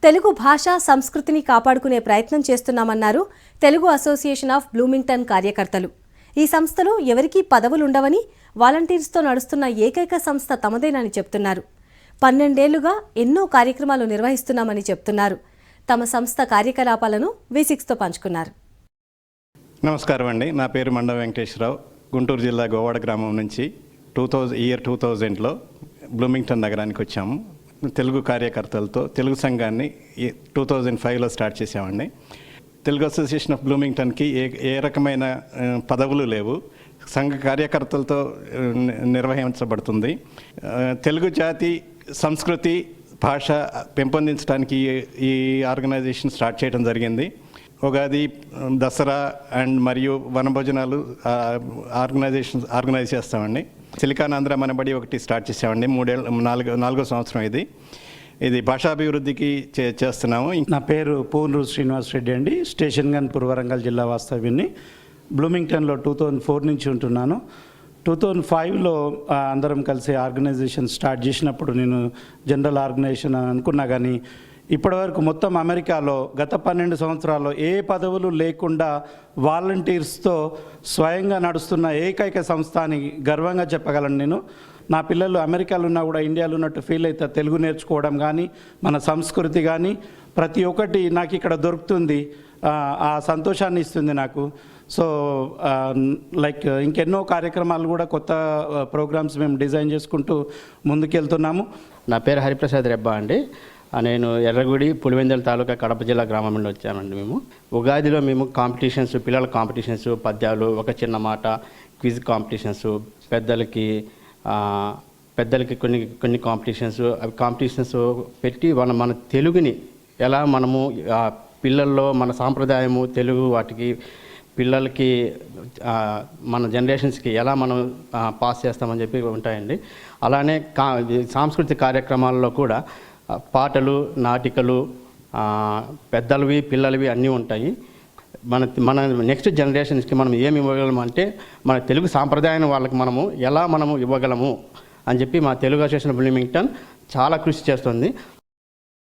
తెలుగు భాష సంస్కృతిని కాపాడుకునే ప్రయత్నం చేస్తున్నామన్నారు తెలుగు అసోసియేషన్ ఆఫ్ బ్లూమింగ్టన్ కార్యకర్తలు. ఈ సంస్థలో ఎవరికీ పదవులుండవని, వాలంటీర్స్తో నడుస్తున్న ఏకైక సంస్థ తమదేనని చెప్తున్నారు. 12 ఏళ్లుగా ఎన్నో కార్యక్రమాలు నిర్వహిస్తున్నామని చెప్తున్నారు. తమ సంస్థ కార్యకలాపాలను V6తో పంచుకున్నారు. నమస్కారం అండి, నా పేరు మండ వెంకటేశ్వరరావు. గుంటూరు జిల్లా గోవాడ గ్రామం నుంచి 2000లో బ్లూమింగ్టన్ నగరానికి వచ్చాము. తెలుగు కార్యకర్తలతో తెలుగు సంఘాన్ని 2005లో స్టార్ట్ చేసామండి. తెలుగు అసోసియేషన్ ఆఫ్ బ్లూమింగ్టన్కి ఏ రకమైన పదవులు లేవు, సంఘ కార్యకర్తలతో నిర్వహించబడుతుంది. తెలుగు జాతి సంస్కృతి భాష పెంపొందించడానికి ఈ ఆర్గనైజేషన్ స్టార్ట్ చేయడం జరిగింది. ఉగాది, దసరా అండ్ మరియు వనభోజనాలు ఆర్గనైజ్ చేస్తామండి. సిలికాన్ ఆంధ్ర మనబడి ఒకటి స్టార్ట్ చేసామండి. 4వ సంవత్సరం ఇది భాషాభివృద్ధికి చేస్తున్నాము. నా పేరు పూర్ణూరు శ్రీనివాస్ రెడ్డి అండి. స్టేషన్ గన్పూర్ వరంగల్ జిల్లా వాస్తవ్యుని. బ్లూమింగ్టన్లో 2004 నుంచి ఉంటున్నాను. 2005లో అందరం కలిసి ఆర్గనైజేషన్ స్టార్ట్ చేసినప్పుడు నేను జనరల్ ఆర్గనైజేషన్ అనుకున్నా, కానీ ఇప్పటివరకు మొత్తం అమెరికాలో గత 12 సంవత్సరాల్లో ఏ పదవులు లేకుండా వాలంటీర్స్తో స్వయంగా నడుస్తున్న ఏకైక సంస్థ అని గర్వంగా చెప్పగలను నేను. నా పిల్లలు అమెరికాలో ఉన్నా కూడా ఇండియాలో ఉన్నట్టు ఫీల్ అవుతారు. తెలుగు నేర్చుకోవడం కానీ, మన సంస్కృతి కానీ ప్రతి ఒక్కటి నాకు ఇక్కడ దొరుకుతుంది. ఆ సంతోషాన్ని ఇస్తుంది నాకు. సో ఇంకెన్నో కార్యక్రమాలు కూడా, కొత్త ప్రోగ్రామ్స్ మేము డిజైన్ చేసుకుంటూ ముందుకెళ్తున్నాము. నా పేరు హరిప్రసాద్ రెబ్బా అండి. నేను ఎర్రగుడి పులివెందుల తాలూకా కడప జిల్లా గ్రామం నుండి వచ్చానండి. మేము ఉగాదిలో పిల్లల కాంపిటీషన్స్, పద్యాలు, ఒక చిన్న మాట, క్విజ్ కాంపిటీషన్స్, పెద్దలకి కొన్ని కాంపిటీషన్స్, అవి కాంపిటీషన్స్ పెట్టి మన తెలుగుని ఎలా మనము పిల్లల్లో మన సాంప్రదాయము తెలుగు వాటికి పిల్లలకి మన జనరేషన్స్కి ఎలా మనం పాస్ చేస్తామని చెప్పి ఉంటాయండి. అలానే సాంస్కృతిక కార్యక్రమాల్లో కూడా పాటలు, నాటికలు, పెద్దలవి పిల్లలవి అన్నీ ఉంటాయి. మన నెక్స్ట్ జనరేషన్స్కి మనం ఏమి ఇవ్వగలము అంటే మన తెలుగు సాంప్రదాయాన్ని వాళ్ళకి మనము ఎలా ఇవ్వగలము అని చెప్పి మా తెలుగు అసోసియేషన్ బ్లూమింగ్టన్ చాలా కృషి చేస్తుంది.